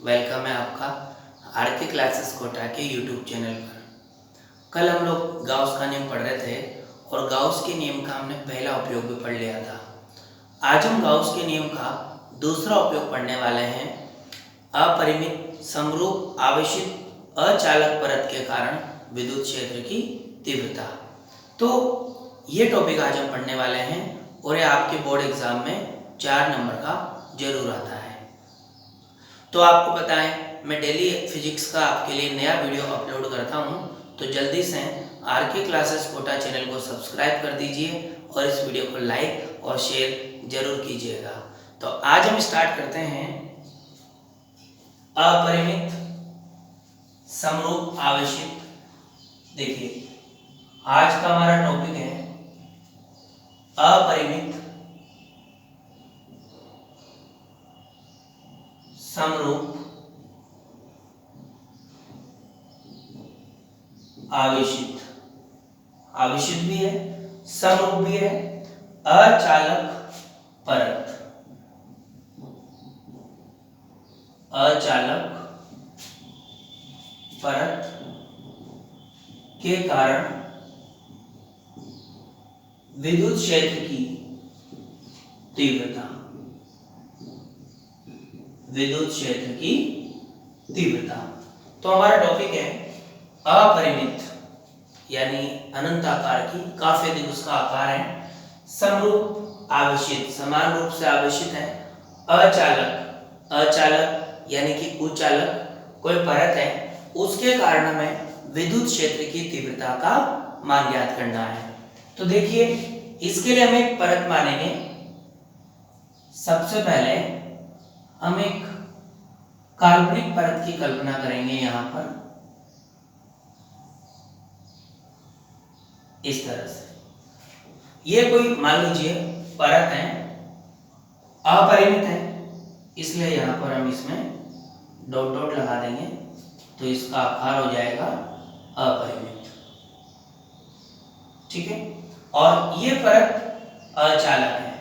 Welcome है आपका R K classes Kota के यूट्यूब चैनल पर। कल हम लोग गाउस का नियम पढ़ रहे थे और गाउस के नियम का हमने पहला उपयोग भी पढ़ लिया था। आज हम गाउस के नियम का दूसरा उपयोग पढ़ने वाले हैं, अपरिमित समरूप आवेशित अचालक परत के कारण विद्युत क्षेत्र की तीव्रता। तो ये टॉपिक आज हम पढ़ने वाले हैं और ये आपके बोर्ड एग्जाम में 4 नंबर का जरूर आता है। तो आपको पता है मैं डेली फिजिक्स का आपके लिए नया वीडियो अपलोड करता हूं, तो जल्दी से आरके क्लासेस कोटा चैनल को सब्सक्राइब कर दीजिए और इस वीडियो को लाइक और शेयर जरूर कीजिएगा। तो आज हम स्टार्ट करते हैं अपरिमित समरूप आवेशित। देखिए आज का हमारा टॉपिक है अपरिमित समरूप आवेशित। आवेशित भी है, समरूप भी है, अचालक परत। अचालक परत के कारण विद्युत क्षेत्र की तीव्रता। विद्युत क्षेत्र की तीव्रता। तो हमारा टॉपिक है अपरिमित यानी अनंत आकार की, काफी अधिक उसका आकार है, समरूप आवेशित समान रूप से आवेशित है, अचालक अचालक यानी कि उचालक कोई परत है, उसके कारण हमें विद्युत क्षेत्र की तीव्रता का मान ज्ञात करना है। तो देखिए इसके लिए हम एक परत मानेंगे। सबसे पहले हम एक काल्पनिक परत की कल्पना करेंगे। यहां पर इस तरह से ये कोई मान लीजिए परत है, अपरिमित है, इसलिए यहां पर हम इसमें डॉट डॉट लगा देंगे तो इसका आकार हो जाएगा अपरिमित। ठीक है। और ये परत अचालक है।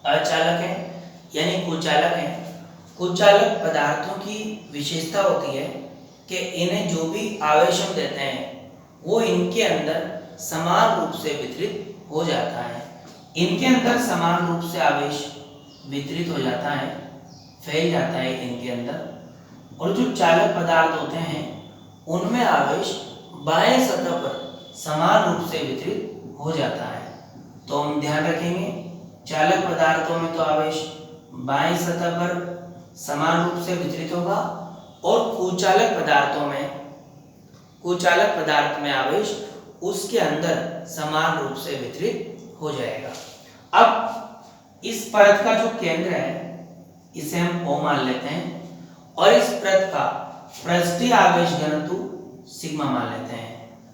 अचालक है यानी कुचालक है। कुचालक पदार्थों की विशेषता होती है कि इन्हें जो भी आवेश हम देते हैं वो इनके अंदर समान रूप से वितरित हो जाता है। इनके अंदर समान रूप से आवेश वितरित हो जाता है, फैल जाता है इनके अंदर। और जो चालक पदार्थ होते हैं उनमें आवेश बाएं सतह पर समान रूप से वितरित हो जाता है। तो हम ध्यान रखेंगे चालक पदार्थों में तो आवेश बाएं सतह पर समान रूप से वितरित होगा और कुचालक पदार्थ में आवेश उसके अंदर समान रूप से वितरित हो जाएगा। अब इस परत का जो केंद्र है इसे हम O मान लेते हैं और इस परत का पृष्ठीय आवेश घनत्व सिग्मा मान लेते हैं।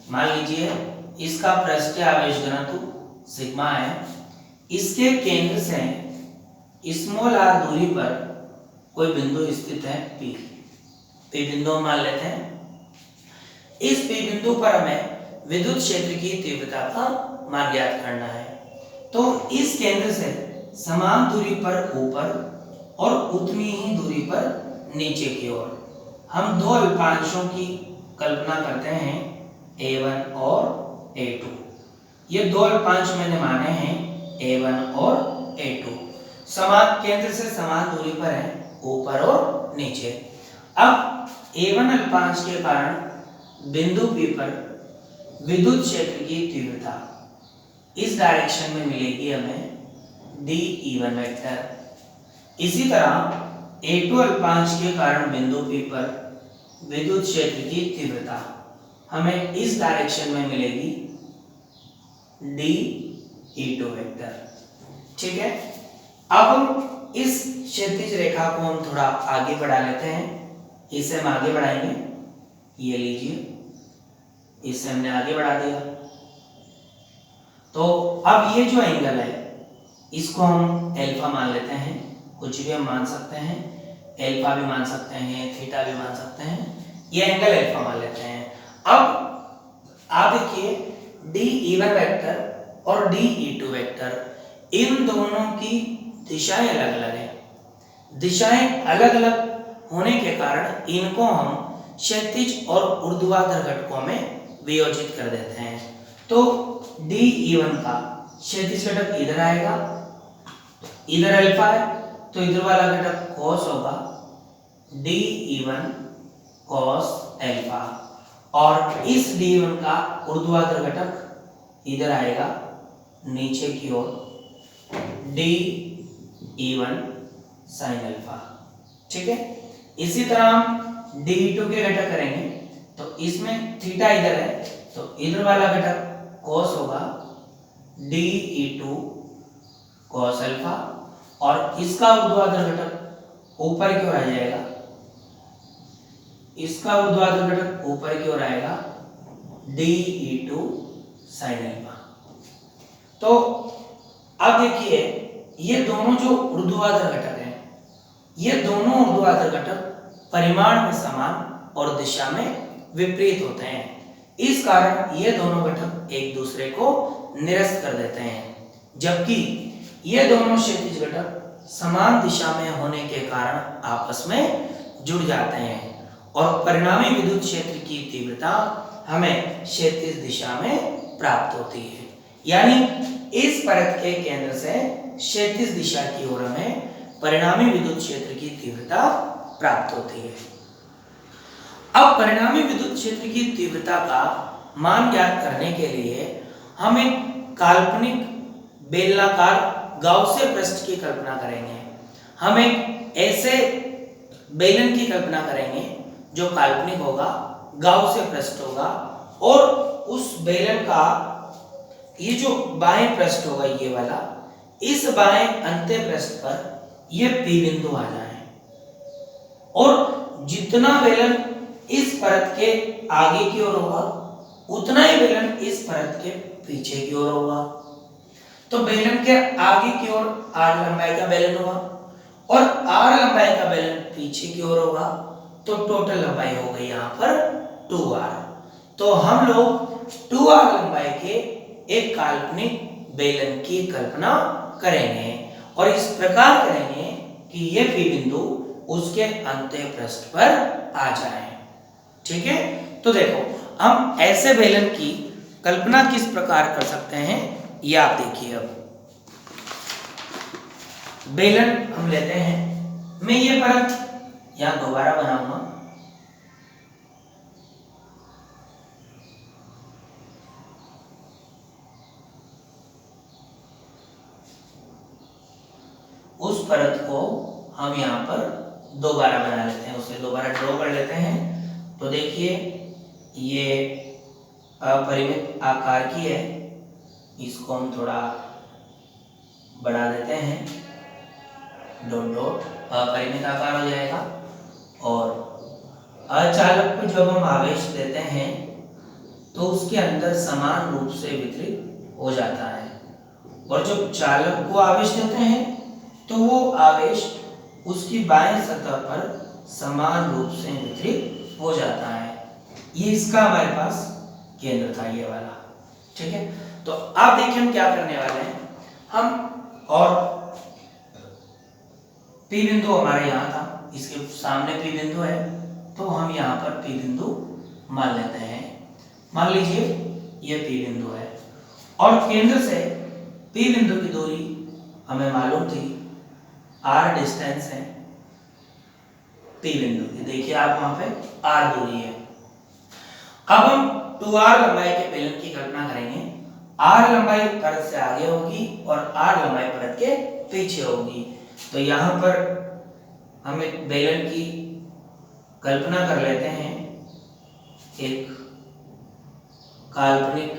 मान लीजिए इसका पृष्ठीय आवेश घनत्व सिग्मा है। इसके केंद्र से स्मॉल r दूरी पर कोई बिंदु स्थित है P बिंदु मान लेते हैं। इस P बिंदु पर हमें विद्युत क्षेत्र की तीव्रता का मान ज्ञात करना है। तो इस केंद्र से समान दूरी पर ऊपर और उतनी ही दूरी पर नीचे की ओर हम दो अल्पांशों की कल्पना करते हैं, A1 और A2। ये दो अल्पांश मैंने माने हैं A1 और A2, समान केंद्र से समान दूरी पर है, ऊपर और नीचे। अब A1 अल्पांश के कारण बिंदु P पर विद्युत क्षेत्र की तीव्रता इस डायरेक्शन में मिलेगी हमें dE1 वेक्टर। इसी तरह A2 अल्पांश के कारण बिंदु P पर विद्युत क्षेत्र की तीव्रता हमें इस डायरेक्शन में मिलेगी dE2 वेक्टर। ठीक है। अब हम इस क्षैतिज रेखा को हम थोड़ा आगे बढ़ा लेते हैं। इसे हम आगे बढ़ाएंगे, ये लीजिए, इसे हमने आगे बढ़ा दिया। तो अब ये जो एंगल है इसको हम एल्फा मान लेते हैं। कुछ भी हम मान सकते हैं, एल्फा भी मान सकते हैं, थीटा भी मान सकते हैं, ये एंगल एल्फा मान लेते हैं। अब आप देखिए dE1 वेक्टर और dE2 वेक्टर, इन दोनों की दिशाएं अलग अलग हैं। दिशाएं अलग अलग होने के कारण इनको हम क्षैतिज और ऊर्ध्वाधर घटकों में वियोजित कर देते हैं। तो DE1 का क्षैतिज घटक इधर आएगा, इधर अल्फा है तो इधर वाला घटक cos होगा, DE1 cos अल्फा, और इस D1 का ऊर्ध्वाधर घटक इधर आएगा नीचे की ओर, DE1 sin अल्फा। ठीक है, इसी तरह हम DE2 के घटक करेंगे तो इसमें थीटा इधर है तो इधर वाला घटक cos होगा, DE2 cos अल्फा, और इसका ऊर्ध्वाधर घटक ऊपर की ओर आ जाएगा, इसका ऊर्ध्वाधर घटक ऊपर की ओर आएगा, DE2 sin अल्फा। तो अब देखिए ये दोनों जो ऊर्ध्वाधर घटक हैं, ये दोनों ऊर्ध्वाधर घटक परिमाण में समान और दिशा में विपरीत होते हैं। इस कारण ये दोनों घटक एक दूसरे को निरस्त कर देते हैं, जबकि ये दोनों क्षैतिज घटक समान दिशा में होने के कारण आपस में जुड़ जाते हैं और परिणामी विद्युत क्षेत्र की तीव्रता हमें क्षैतिज दिशा में प्राप्त होती है। यानी इस परत के केंद्र से क्षैतिज दिशा की ओर हमें परिणामी विद्युत क्षेत्र की तीव्रता प्राप्त होती है। अब परिणामी विद्युत क्षेत्र की तीव्रता का मान ज्ञात करने के लिए हम एक काल्पनिक बेलनाकार गाउसियन पृष्ठ की कल्पना करेंगे। हम एक ऐसे बेलन की कल्पना करेंगे जो काल्पनिक होगा, गाउसियन पृष्ठ होगा, और उस बेलन का ये जो बाएं पृष्ठ होगा ये वाला, इस बाएं अंत्य पृष्ठ पर ये P बिंदु आ जाए, और जितना बेलन इस परत के आगे की ओर होगा उतना ही बेलन इस परत के पीछे की ओर होगा। तो बेलन के आगे की ओर R लंबाई का बेलन होगा और R लंबाई का बेलन पीछे की ओर होगा, तो टोटल लंबाई हो गई यहाँ पर 2R। तो हम लोग 2R लंबाई के एक काल्पनिक बेलन की कल्पना करेंगे और इस प्रकार करेंगे कि ये P बिंदु उसके अंत्य पृष्ठ पर आ जाए। ठीक है, तो देखो हम ऐसे बेलन की कल्पना किस प्रकार कर सकते हैं ये आप देखिए। अब बेलन हम लेते हैं, मैं ये परत यहां दोबारा बनाऊंगा, उस परत को हम यहाँ पर दोबारा बना लेते हैं, उसे दोबारा ड्रॉ कर लेते हैं। तो देखिए ये अपरिमित आकार की है, इसको हम थोड़ा बढ़ा देते हैं, डॉट डॉट अपरिमित आकार हो जाएगा। और अचालक को जब हम आवेश देते हैं तो उसके अंदर समान रूप से वितरित हो जाता है, और जब चालक को आवेश देते हैं तो वो आवेश उसकी बाएं सतह पर समान रूप से वितरित हो जाता है। ये इसका हमारे पास केंद्र था ये वाला। ठीक है, तो आप देखिए हम क्या करने वाले हैं, हम और P बिंदु हमारे यहाँ था, इसके सामने P बिंदु है, तो हम यहाँ पर P बिंदु मान लेते हैं। मान लीजिए ये P बिंदु है और केंद्र से P बिंदु की दूरी हमें मालूम थी, R डिस्टेंस है P बिंदु की, देखिए आप वहां पे R दूरी है। अब हम 2R लंबाई के बेलन की कल्पना करेंगे। R लंबाई परत से आगे होगी और R लंबाई परत के पीछे होगी। तो यहाँ पर हम एक बेलन की कल्पना कर लेते हैं, एक काल्पनिक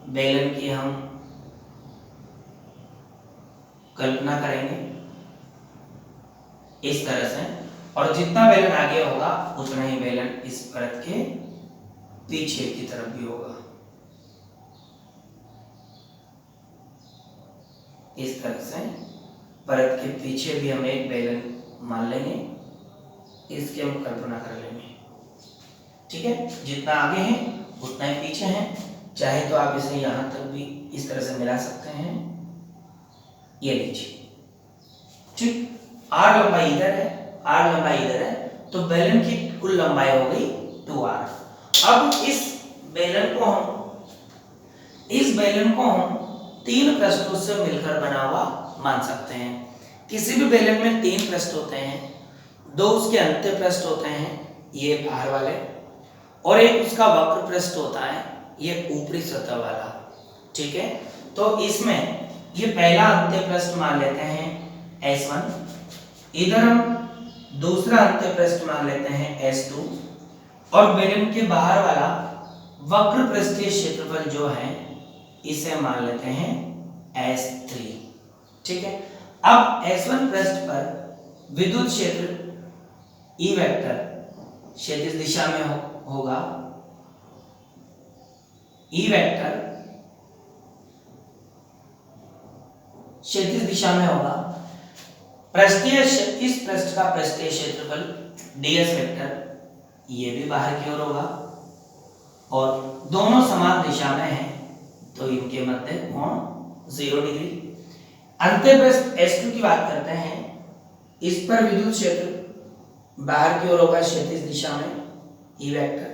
बेलन की हम कल्पना करेंगे इस तरह से, और जितना बेलन आगे होगा उतना ही बेलन इस परत के पीछे की तरफ भी होगा। इस तरह से परत के पीछे भी हम एक बेलन मान लेंगे, इसकी हम कल्पना कर लेंगे। ठीक है, जितना आगे है उतना ही पीछे है, चाहे तो आप इसे यहां तक भी इस तरह से मिला सकते हैं, ये लीजिए। ठीक, R लंबाई इधर है r लंबाई इधर है, तो बेलन की कुल लंबाई हो गई 2r। अब इस बेलन को हम 3 पृष्ठों से मिलकर बना हुआ मान सकते हैं। किसी भी बेलन में 3 पृष्ठ होते हैं, 2 उसके अंत्य पृष्ठ होते हैं, ये बाहर वाले, और एक उसका वक्र पृष्ठ होता है, ये ऊपरी सतह वाला। ठीक है, तो इसमें ये पहला अंत्य पृष्ठ मान लेते हैं S1, इधर हम दूसरा अंत्य पृष्ठ मान लेते हैं S2, और बेलन के बाहर वाला वक्र पृष्ठीय क्षेत्रफल जो है इसे मान लेते हैं S3। ठीक है, अब S1 पृष्ठ पर विद्युत क्षेत्र E वेक्टर क्षैतिज दिशा में होगा, E वेक्टर क्षैतिज दिशा में होगा। इस पृष्ठ का पृष्ठीय क्षेत्रफल ds वेक्टर ये भी बाहर की ओर होगा, और दोनों समान दिशा में हैं, तो इनके मध्य कोण 0 डिग्री। अंत्य पृष्ठ S2 की बात करते हैं, इस पर विद्युत क्षेत्र बाहर की ओर होगा क्षैतिज दिशा में, E वेक्टर।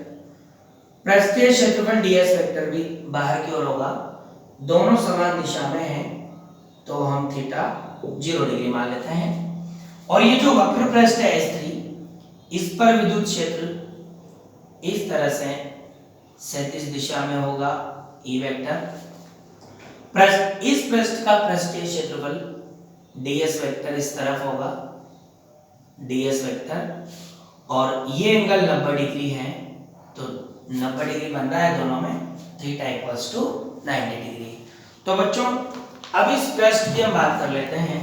पृष्ठीय क्षेत्रफल ds वेक्टर भी बाहर की ओर होगा, दोनों समान दिशा में हैं, तो हम थीटा 0 डिग्री मान लेते हैं। और ये जो वक्र पृष्ठ है S3, इस पर विद्युत क्षेत्र इस तरह से क्षैतिज दिशा में होगा, E वेक्टर। इस पृष्ठ का पृष्ठीय क्षेत्रफल ds वेक्टर इस तरफ होगा, ds वेक्टर, और ये एंगल 90 डिग्री है, तो 90 डिग्री बन रहा है दोनों में, थीटा इक्वल्स टू 90 डिग्री। तो बच्चों अब इस पृष्ठ की हम बात कर लेते हैं।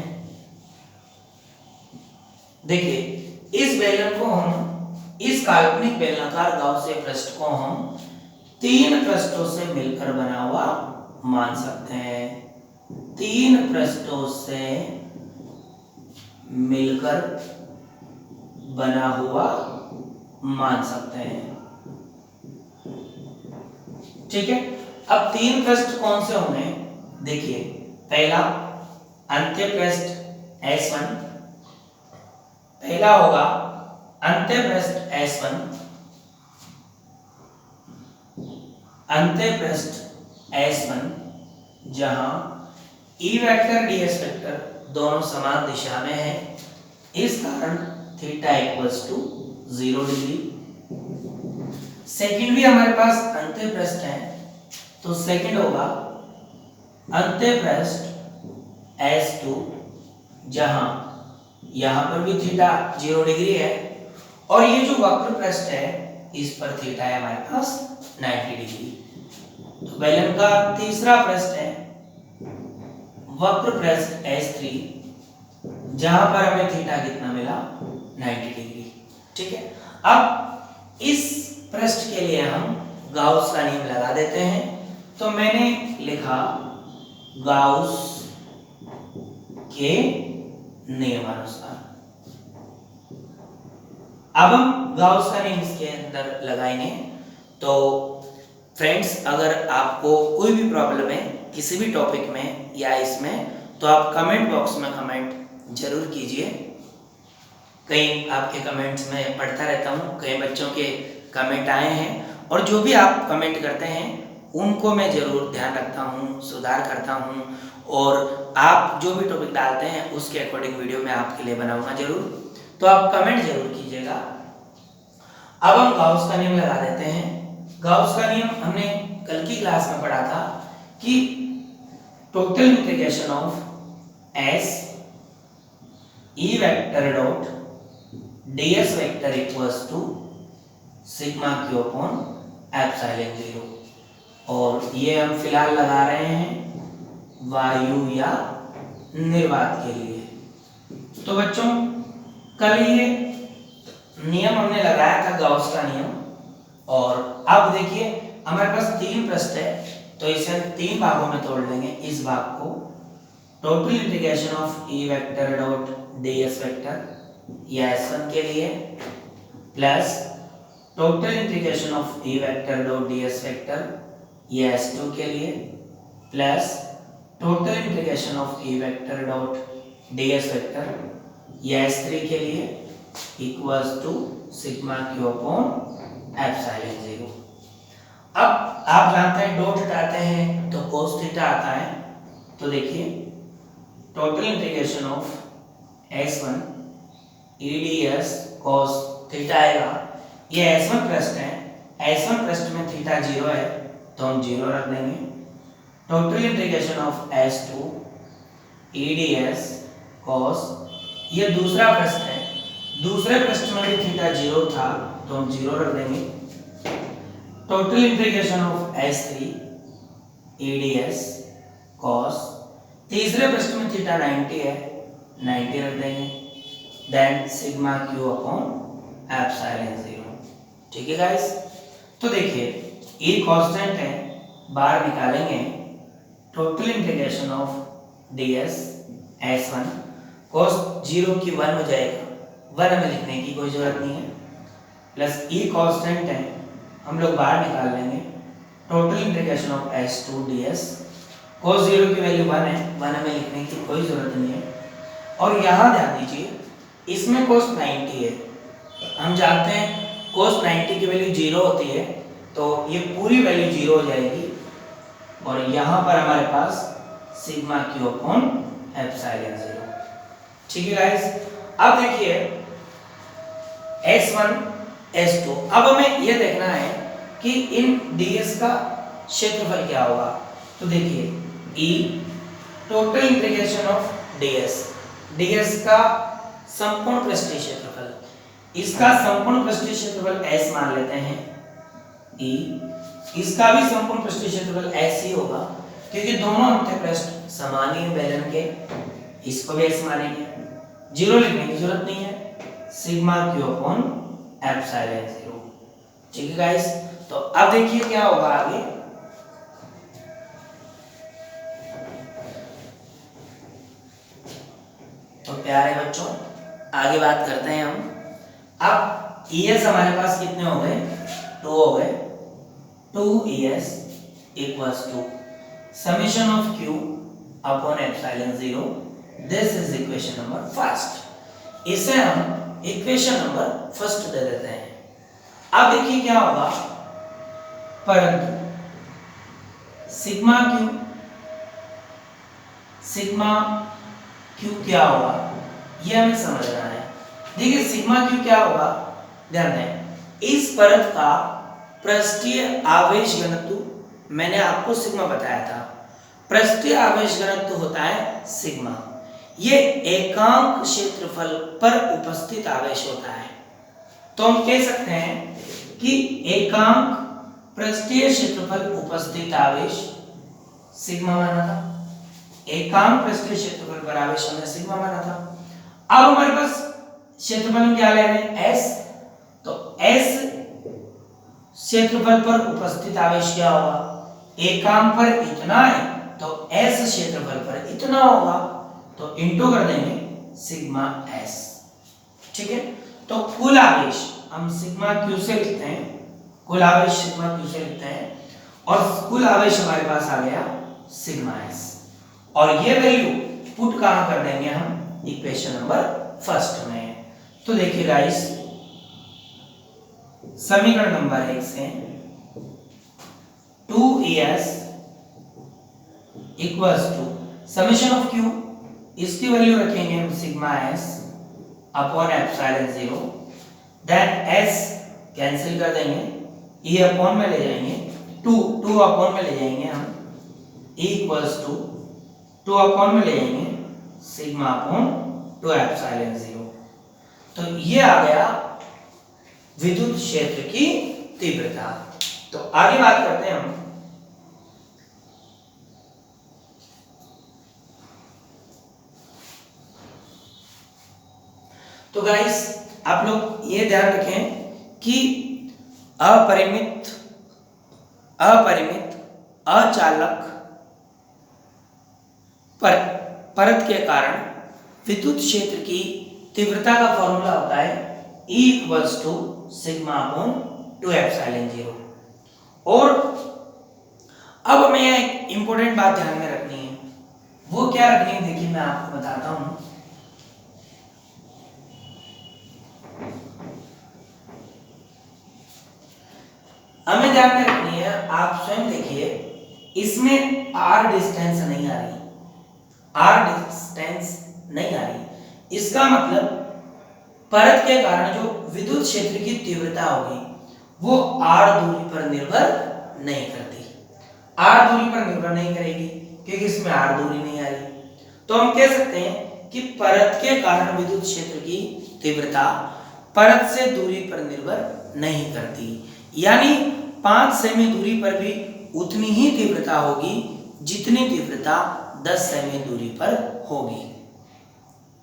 देखिए, इस बेलन को हम, इस काल्पनिक बेलनाकार गाउसीय पृष्ठ को हम 3 पृष्ठों से मिलकर बना हुआ मान सकते हैं। 3 पृष्ठों से मिलकर बना हुआ मान सकते हैं। ठीक है, अब 3 पृष्ठ कौन से होंगे? देखिए, पहला अंत्य पृष्ठ S1, पहला होगा अंत्य पृष्ठ S1, अंत्य पृष्ठ S1 जहां E वेक्टर ds वेक्टर दोनों समान दिशा में है, इस कारण theta equals to 0 degree. Second भी हमारे पास अंत्य पृष्ठ है, तो सेकंड होगा अंत्य पृष्ठ S2 जहां यहां पर भी थीटा 0 डिग्री है, और ये जो वक्र पृष्ठ है इस पर थीटा है हमारे पास 90 डिग्री। तो बेलन का तीसरा पृष्ठ है वक्र पृष्ठ S3 जहां पर हमें थीटा कितना मिला? 90 डिग्री। ठीक है, अब इस पृष्ठ के लिए हम गाउस का नियम लगा देते हैं। तो मैंने लिखा गाउस के नियमानुसार। अब हम गाउस का नियम इसके अंदर लगाएंगे। तो फ्रेंड्स, अगर आपको कोई भी प्रॉब्लम है किसी भी टॉपिक में या इसमें, तो आप कमेंट बॉक्स में कमेंट जरूर कीजिए। कई आपके कमेंट्स में पढ़ता रहता हूँ, कई बच्चों के कमेंट आए हैं, और जो भी आप कमेंट करते हैं उनको मैं जरूर ध्यान रखता हूँ, सुधार करता हूँ, और आप जो भी टॉपिक डालते हैं उसके अकॉर्डिंग वीडियो मैं आपके लिए बनाऊंगा जरूर। तो आप कमेंट जरूर कीजिएगा। अब हम गाउस का नियम लगा देते हैं। गाउस का नियम हमने कल की क्लास में पढ़ा था कि total integration of S E vector dot ds vector equals to sigma q upon epsilon 0, और ये हम फिलहाल लगा रहे हैं वायु या निर्वात के लिए। तो बच्चों, कल ये नियम हमने लगाया था गाउस का नियम, और अब देखिए हमारे पास 3 पृष्ठ है, तो इसे हम 3 भागों में तोड़ लेंगे। इस भाग को total integration of E vector dot ds vector या S1 के लिए, plus total integration of E vector dot ds vector ये S2 के लिए, plus total integration of E vector dot ds vector ये S3 के लिए, equals to sigma Q upon epsilon 0। अब आप जानते हैं डॉट हटाते हैं तो cos थीटा आता है, तो देखिए total integration of S1 EDS cos theta आएगा। ये S1 पृष्ठ है, S1 पृष्ठ में थीटा 0 है तो हम 0 रख देंगे। Total integration of S2 EDS cos, ये दूसरा पृष्ठ है, दूसरे पृष्ठ में भी थीटा 0 था तो हम 0 रख देंगे। Total integration of S3 EDS cos, तीसरे पृष्ठ में थीटा 90 है, 90 रख देंगे। Then sigma Q upon epsilon 0। ठीक है गाइस, तो देखिए ये कांस्टेंट है, बाहर निकालेंगे। Total integration of ds S1 cos 0 की 1 हो जाएगा, 1 हमें लिखने की कोई जरूरत नहीं है, प्लस e कांस्टेंट है, हम लोग बाहर निकाल लेंगे। Total integration of S2 ds cos 0 की वैल्यू 1 है, 1 हमें लिखने की कोई जरूरत नहीं है। और यहाँ ध्यान दीजिए इसमें cos 90 है, हम जानते हैं cos 90 की वैल्यू 0 होती है तो ये पूरी वैल्यू 0 हो जाएगी और यहाँ पर हमारे पास सिग्मा क्यू अपॉन एप्सिलॉन 0। ठीक है गाइस, अब देखिए S1 S2, अब हमें यह देखना है कि इन ds का क्षेत्रफल क्या होगा। तो देखिए E total integration of ds का संपूर्ण पृष्ठीय क्षेत्रफल, इसका संपूर्ण पृष्ठीय क्षेत्रफल S मान लेते हैं E, इसका भी संपूर्ण पृष्ठीय क्षेत्रफल S ही होगा क्योंकि दोनों अंत्य पृष्ठ समान ही बेलन के, इसको भी S मानेंगे, 0 लिखने की जरूरत नहीं है। Sigma Q upon epsilon 0। ठीक है गाइस, तो अब देखिए क्या होगा आगे। तो प्यारे बच्चों आगे बात करते हैं हम। अब ES हमारे पास कितने हो गए, 2 हो गए, 2ES equals to summation of Q upon epsilon 0। This is equation number first, इसे हम इक्वेशन नंबर फर्स्ट दे देते हैं। अब देखिए क्या होगा, परंतु सिग्मा क्यू क्या होगा ये हमें समझना है। देखिए सिग्मा क्यू क्या होगा, ध्यान दें, इस परत का पृष्ठीय आवेश घनत्व मैंने आपको सिग्मा बताया था, पृष्ठीय आवेश घनत्व होता है सिग्मा, ये एकांक क्षेत्रफल पर उपस्थित आवेश होता है। तो हम कह सकते हैं कि एकांक पृष्ठीय क्षेत्रफल उपस्थित आवेश सिग्मा माना था, एकांक पृष्ठीय क्षेत्रफल पर आवेश हमने सिग्मा माना था। अब हमारे पास क्षेत्रफल हम क्या ले रहे हैं, S, तो S क्षेत्रफल पर उपस्थित आवेश क्या होगा, एकांक पर इतना है तो S क्षेत्रफल पर इतना होगा, तो इंटू कर देंगे सिग्मा S। ठीक है, तो कुल आवेश हम सिग्मा क्यू से लिखते हैं, कुल आवेश सिग्मा क्यू से लिखते हैं और कुल आवेश हमारे पास आ गया सिग्मा S, और ये वैल्यू पुट कहां कर देंगे हम, इक्वेशन नंबर फर्स्ट में। तो देखिए गाइस समीकरण नंबर 1 से 2ES equals to summation of Q, इसकी वैल्यू रखेंगे हम sigma S upon epsilon 0, then S cancel कर देंगे, E अपॉन में ले जाएंगे, 2 अपॉन में ले जाएंगे हम, E इक्वल्स टू 2 अपॉन में ले जाएंगे सिग्मा अपॉन 2 एप्सिलॉन 0। तो ये आ गया विद्युत क्षेत्र की तीव्रता। तो आगे बात करते हैं हम, तो गाइस आप लोग ये ध्यान रखें कि अपरिमित अचालक परत के कारण विद्युत क्षेत्र की तीव्रता का फॉर्मूला होता है E equals to sigma upon 2 epsilon 0। और अब हमें एक इंपॉर्टेंट बात ध्यान में रखनी है, वो क्या रखनी है, देखिए मैं आपको बताता हूं। ध्यान में रखनी है, आप स्वयं देखिए इसमें आर डिस्टेंस नहीं आ रही, आर डिस्टेंस नहीं आ रही। इसका मतलब परत के कारण जो विद्युत क्षेत्र की तीव्रता होगी वो आर दूरी पर निर्भर नहीं करती, आर दूरी पर निर्भर नहीं करेगी क्योंकि इसमें आर दूरी नहीं आ रही। तो हम कह सकते हैं कि परत के कारण विद्युत क्षेत्र की तीव्रता परत से दूरी पर निर्भर नहीं करती, यानी 5 सेमी दूरी पर भी उतनी ही तीव्रता होगी जितनी तीव्रता 10 सेमी दूरी पर होगी।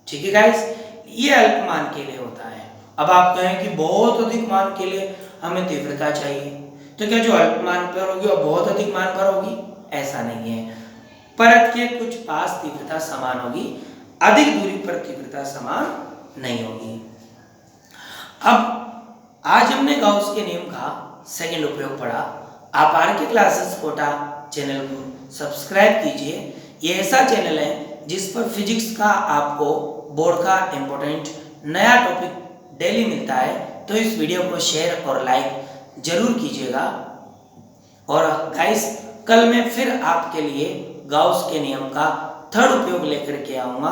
ठीक है गाइस, ये अल्पमान के लिए होता है। अब आप कहें कि बहुत अधिक मान के लिए हमें तीव्रता चाहिए, तो क्या जो अल्पमान पर होगी और बहुत अधिक मान पर होगी? ऐसा नहीं है, परत के कुछ पास तीव्रता समान होगी, अधिक दूरी पर तीव्रता समान नहीं होगी। अब आज हमने गाउस के नियम का सेकंड उपयोग पढ़ा। आप आर के क्लासेस कोटा चैनल को सब्सक्राइब कीजिए। ये ऐसा चैनल है जिस पर फिजिक्स का आपको बोर्ड का इम्पोर्टेंट नया टॉपिक डेली मिलता है, तो इस वीडियो को शेयर और लाइक जरूर कीजिएगा। और गाइस, कल मैं फिर आपके लिए गाउस के नियम का थर्ड उपयोग लेकर के आऊँगा।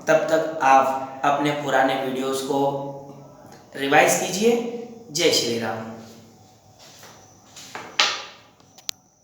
तब तक आप अपने पुराने वीडियोस को रिवाइज कीजिए। जय श्री राम।